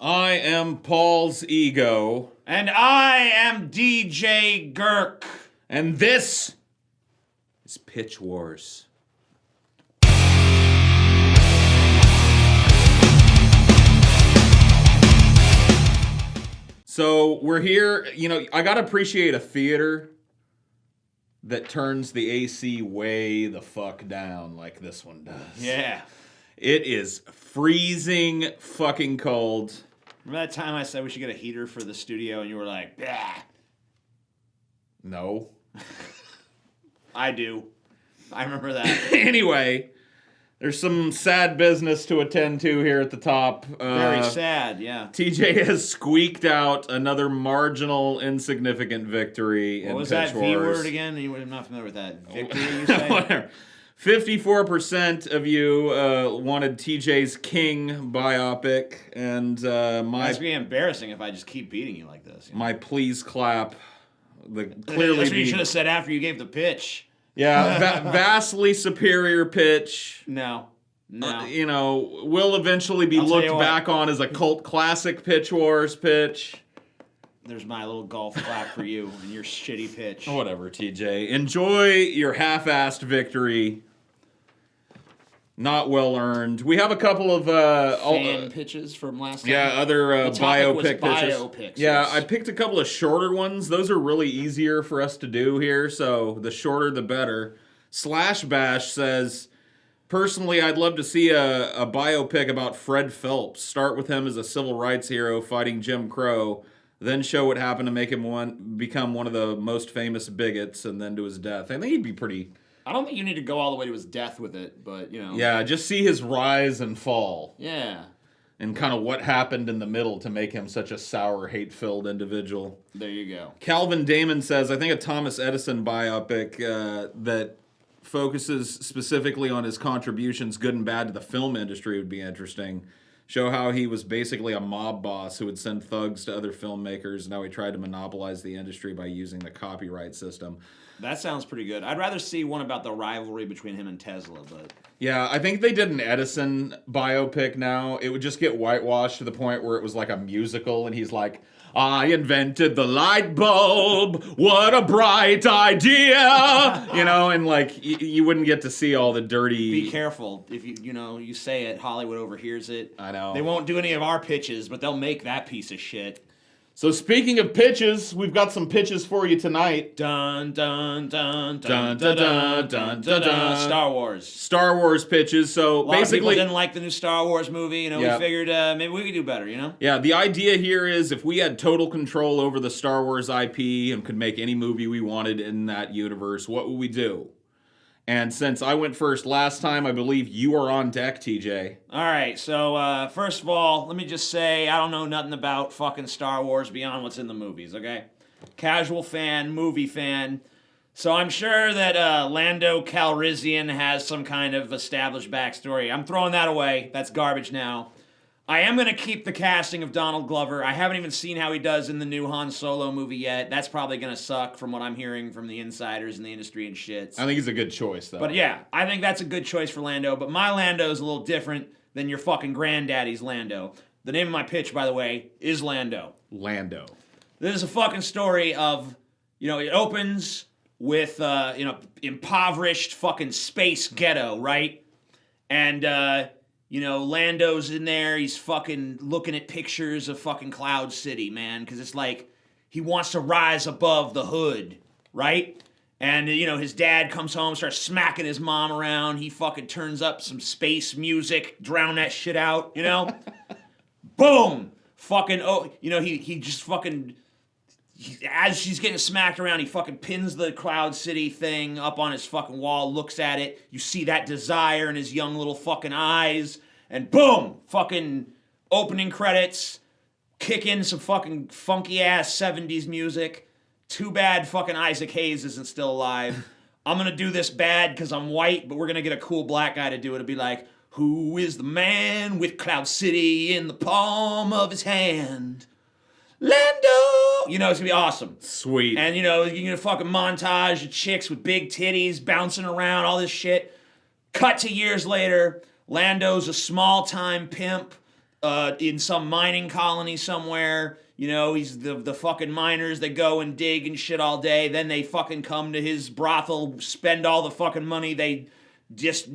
I am Paul's ego. And I am DJ Girk. And this is Pitch Wars. So we're here, I gotta appreciate a theater that turns the AC way the fuck down like this one does. Yeah. It is freezing fucking cold. Remember that time I said we should get a heater for the studio and you were like, bah. No. I do. I remember that. Anyway, there's some sad business to attend to here at the top. Very sad, yeah. TJ has squeaked out another marginal, insignificant victory in What was Pitch that Wars. V word again? I'm not familiar with that. Victory, you say? Whatever. 54% of you wanted TJ's King biopic, and It's be embarrassing if I just keep beating you like this. my please clap. That's what you should have said after you gave the pitch. Yeah, vastly superior pitch. No. Will eventually be I'll tell looked you what. back on as a cult classic Pitch Wars pitch. There's my little golf clap for you and your shitty pitch. Whatever, TJ. Enjoy your half-assed victory. Not well earned. We have a couple of fan pitches from last time. Yeah, other the topic was biopic pitches. biopics. Yeah, Yes. I picked a couple of shorter ones. Those are really easier for us to do here, so the shorter the better. Slash Bash says, personally, I'd love to see a biopic about Fred Phelps. Start with him as a civil rights hero fighting Jim Crow, then show what happened to make him become one of the most famous bigots, and then to his death. I think he'd be pretty... I don't think you need to go all the way to his death with it, but, Yeah, just see his rise and fall. Yeah. And kind of what happened in the middle to make him such a sour, hate-filled individual. There you go. Calvin Damon says, I think a Thomas Edison biopic that focuses specifically on his contributions, good and bad, to the film industry would be interesting. Show how he was basically a mob boss who would send thugs to other filmmakers, and how he tried to monopolize the industry by using the copyright system. That sounds pretty good. I'd rather see one about the rivalry between him and Tesla, but... Yeah, I think they did an Edison biopic now. It would just get whitewashed to the point where it was like a musical, and he's like, I invented the light bulb. What a bright idea. And like you wouldn't get to see all the dirty... Be careful. If you say it, Hollywood overhears it. I know. They won't do any of our pitches, but they'll make that piece of shit. So speaking of pitches, we've got some pitches for you tonight. Dun, dun, dun, Dun, dun, dun, dun, dun, dun, dun, dun. Star Wars. Star Wars pitches. So A lot of people basically... didn't like the new Star Wars movie. Yeah. We figured maybe we could do better, Yeah, the idea here is if we had total control over the Star Wars IP and could make any movie we wanted in that universe, what would we do? And since I went first last time, I believe you are on deck, TJ. All right, so first of all, let me just say I don't know nothing about fucking Star Wars beyond what's in the movies, okay? Casual fan, movie fan. So I'm sure that Lando Calrissian has some kind of established backstory. I'm throwing that away. That's garbage now. I am going to keep the casting of Donald Glover. I haven't even seen how he does in the new Han Solo movie yet. That's probably going to suck from what I'm hearing from the insiders in the industry and shit. I think he's a good choice, though. But yeah, I think that's a good choice for Lando. But my Lando is a little different than your fucking granddaddy's Lando. The name of my pitch, by the way, is Lando. Lando. This is a fucking story of, it opens with, impoverished fucking space ghetto, right? And, Lando's in there. He's fucking looking at pictures of fucking Cloud City, man. Because it's like he wants to rise above the hood, right? And, his dad comes home, starts smacking his mom around. He fucking turns up some space music, drown that shit out, Boom! Fucking, he just fucking... As she's getting smacked around, he fucking pins the Cloud City thing up on his fucking wall, looks at it. You see that desire in his young little fucking eyes. And boom! Fucking opening credits. Kick in some fucking funky-ass 70s music. Too bad fucking Isaac Hayes isn't still alive. I'm gonna do this bad because I'm white, but we're gonna get a cool black guy to do it. It'll be like, who is the man with Cloud City in the palm of his hand? Lando! It's gonna be awesome. Sweet. And, you're gonna fucking montage of chicks with big titties bouncing around, all this shit. Cut to years later, Lando's a small-time pimp in some mining colony somewhere. You know, he's the fucking miners that go and dig and shit all day. Then they fucking come to his brothel, spend all the fucking money they just,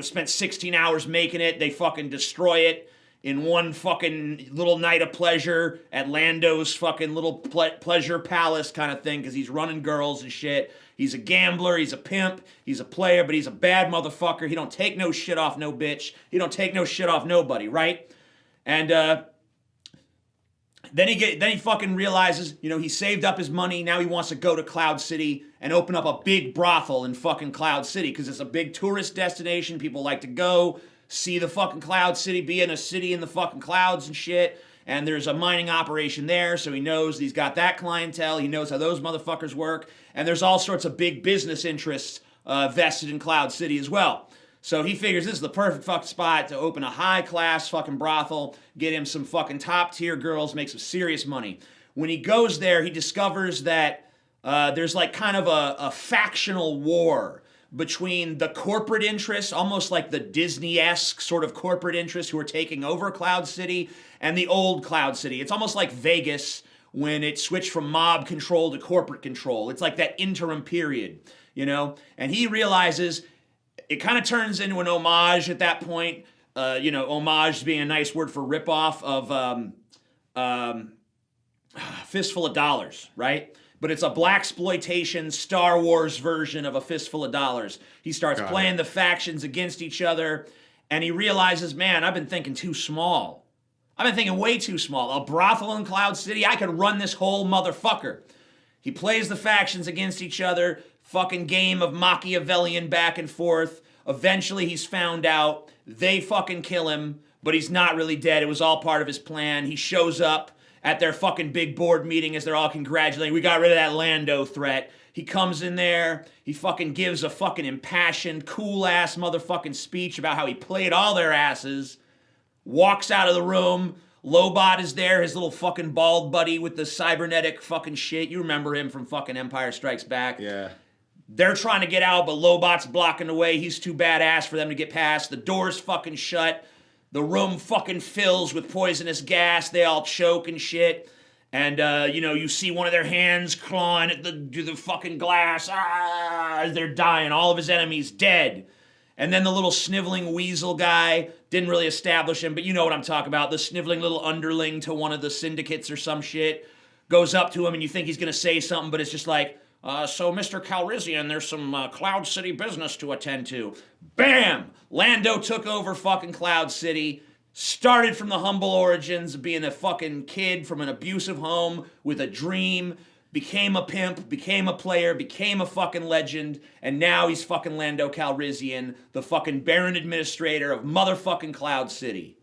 spent 16 hours making it. They fucking destroy it in one fucking little night of pleasure at Lando's fucking little pleasure palace kind of thing, because he's running girls and shit. He's a gambler, he's a pimp, he's a player, but he's a bad motherfucker. He don't take no shit off no bitch. He don't take no shit off nobody, right? And then he fucking realizes, he saved up his money. Now he wants to go to Cloud City and open up a big brothel in fucking Cloud City, because it's a big tourist destination. People like to go see the fucking Cloud City, be in a city in the fucking clouds and shit. And there's a mining operation there, so he knows he's got that clientele. He knows how those motherfuckers work. And there's all sorts of big business interests vested in Cloud City as well. So he figures this is the perfect fucking spot to open a high-class fucking brothel, get him some fucking top-tier girls, make some serious money. When he goes there, he discovers that there's like kind of a factional war between the corporate interests, almost like the Disney-esque sort of corporate interests who are taking over Cloud City, and the old Cloud City. It's almost like Vegas when it switched from mob control to corporate control. It's like that interim period, And he realizes it kind of turns into an homage at that point. Homage being a nice word for ripoff of Fistful of Dollars, right? But it's a blaxploitation Star Wars version of A Fistful of Dollars. He starts playing the factions against each other, and he realizes, man, I've been thinking too small. I've been thinking way too small. A brothel in Cloud City, I could run this whole motherfucker. He plays the factions against each other, fucking game of Machiavellian back and forth. Eventually he's found out. They fucking kill him, but he's not really dead. It was all part of his plan. He shows up at their fucking big board meeting as they're all congratulating. We got rid of that Lando threat. He comes in there. He fucking gives a fucking impassioned, cool-ass motherfucking speech about how he played all their asses. Walks out of the room. Lobot is there, his little fucking bald buddy with the cybernetic fucking shit. You remember him from fucking Empire Strikes Back. Yeah. They're trying to get out, but Lobot's blocking the way. He's too badass for them to get past. The door's fucking shut. The room fucking fills with poisonous gas. They all choke and shit. And, you see one of their hands clawing at the fucking glass. As they're dying. All of his enemies dead. And then the little sniveling weasel guy, didn't really establish him, but you know what I'm talking about. The sniveling little underling to one of the syndicates or some shit goes up to him, and you think he's going to say something, but it's just like, so Mr. Calrissian, there's some Cloud City business to attend to. Bam! Lando took over fucking Cloud City, started from the humble origins of being a fucking kid from an abusive home with a dream, became a pimp, became a player, became a fucking legend, and now he's fucking Lando Calrissian, the fucking Baron Administrator of motherfucking Cloud City.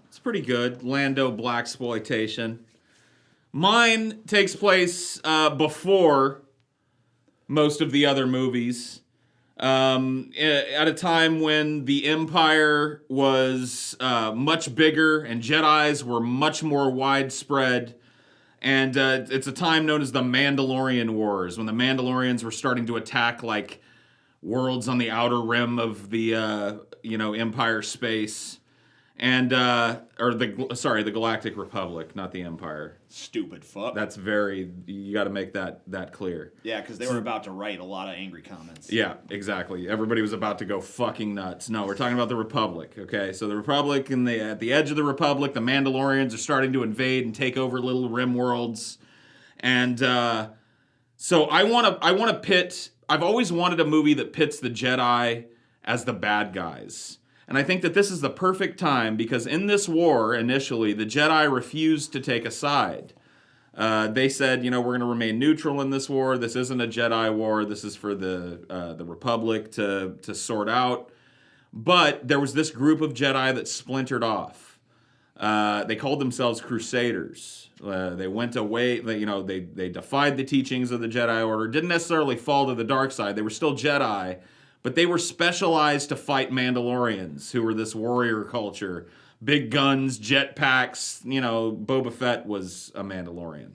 It's pretty good. Lando blaxploitation. Mine takes place before most of the other movies. At a time when the Empire was much bigger and Jedis were much more widespread. And it's a time known as the Mandalorian Wars, when the Mandalorians were starting to attack like worlds on the outer rim of the Empire space. And the Galactic Republic, not the Empire. Stupid fuck. That's you got to make that clear. Yeah, because they were about to write a lot of angry comments. Yeah, exactly. Everybody was about to go fucking nuts. No, we're talking about the Republic, okay? So the Republic, at the edge of the Republic, the Mandalorians are starting to invade and take over little rim worlds. And so I want to pit. I've always wanted a movie that pits the Jedi as the bad guys. And I think that this is the perfect time, because in this war, initially, the Jedi refused to take a side. They said, we're going to remain neutral in this war. This isn't a Jedi war. This is for the Republic to sort out. But there was this group of Jedi that splintered off. They called themselves Crusaders. They went away. They defied the teachings of the Jedi Order. Didn't necessarily fall to the dark side. They were still Jedi. But they were specialized to fight Mandalorians, who were this warrior culture. Big guns, jetpacks. Boba Fett was a Mandalorian.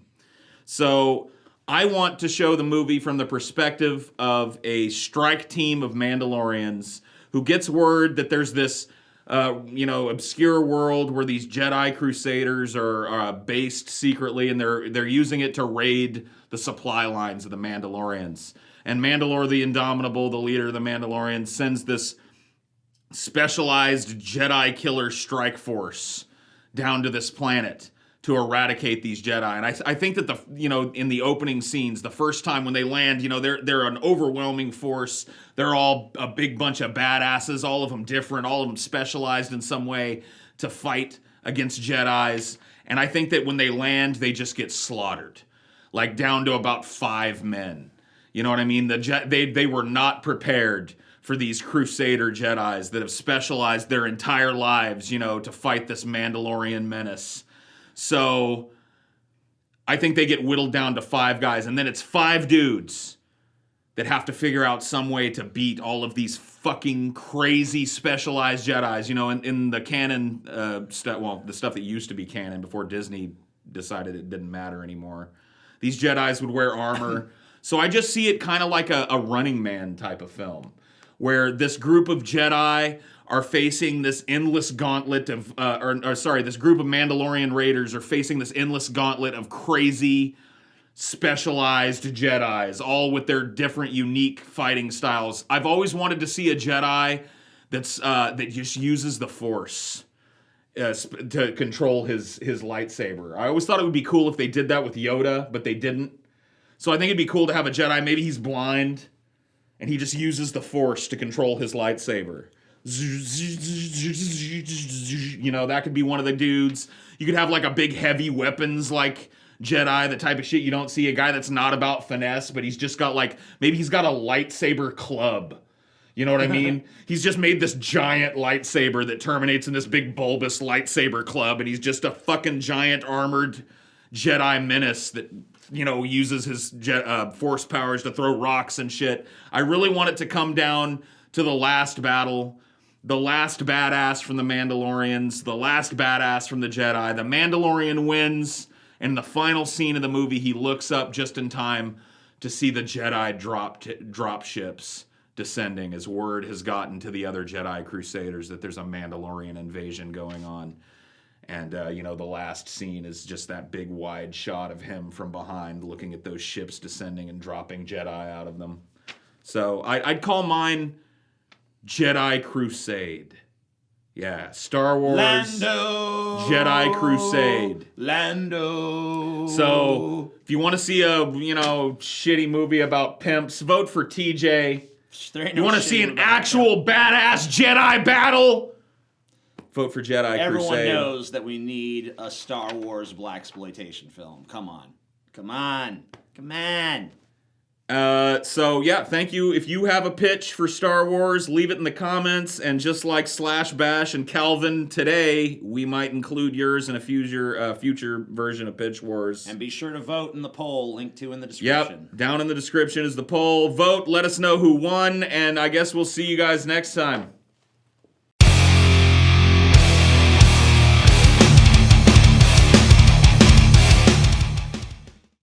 So I want to show the movie from the perspective of a strike team of Mandalorians who gets word that there's this obscure world where these Jedi Crusaders are based secretly, and they're using it to raid the supply lines of the Mandalorians. And Mandalore the Indomitable, the leader of the Mandalorians, sends this specialized Jedi killer strike force down to this planet to eradicate these Jedi. And I think that in the opening scenes, the first time when they land, they're an overwhelming force. They're all a big bunch of badasses, all of them different, all of them specialized in some way to fight against Jedis. And I think that when they land, they just get slaughtered, like down to about 5 men. You know what I mean? They were not prepared for these Crusader Jedis that have specialized their entire lives, to fight this Mandalorian menace. So I think they get whittled down to 5 guys, and then it's 5 dudes that have to figure out some way to beat all of these fucking crazy specialized Jedis. In the canon stuff, the stuff that used to be canon before Disney decided it didn't matter anymore. These Jedis would wear armor. So I just see it kind of like a Running Man type of film, where this group of Jedi are facing this endless gauntlet of, this group of Mandalorian raiders are facing this endless gauntlet of crazy, specialized Jedis, all with their different, unique fighting styles. I've always wanted to see a Jedi that just uses the Force to control his lightsaber. I always thought it would be cool if they did that with Yoda, but they didn't. So I think it'd be cool to have a Jedi, maybe he's blind, and he just uses the Force to control his lightsaber. That could be one of the dudes. You could have like a big heavy weapons like Jedi, the type of shit you don't see. A guy that's not about finesse, but he's just got maybe he's got a lightsaber club. You know what I mean? He's just made this giant lightsaber that terminates in this big bulbous lightsaber club, and he's just a fucking giant armored Jedi menace that uses his force powers to throw rocks and shit. I really want it to come down to the last battle, the last badass from the Mandalorians, the last badass from the Jedi. The Mandalorian wins, and the final scene of the movie, he looks up just in time to see the Jedi drop ships descending as word has gotten to the other Jedi Crusaders that there's a Mandalorian invasion going on. And, the last scene is just that big wide shot of him from behind looking at those ships descending and dropping Jedi out of them. So I'd call mine Jedi Crusade. Yeah, Star Wars, Lando, Jedi Crusade. Lando. So if you want to see a, shitty movie about pimps, vote for TJ. You want to see an actual badass Jedi battle? Vote for Jedi Crusade. Everyone knows that we need a Star Wars blaxploitation film. Come on. So yeah, thank you. If you have a pitch for Star Wars, leave it in the comments. And just like Slash Bash and Calvin today, we might include yours in a future version of Pitch Wars. And be sure to vote in the poll, linked to in the description. Yep, down in the description is the poll. Vote, let us know who won, and I guess we'll see you guys next time.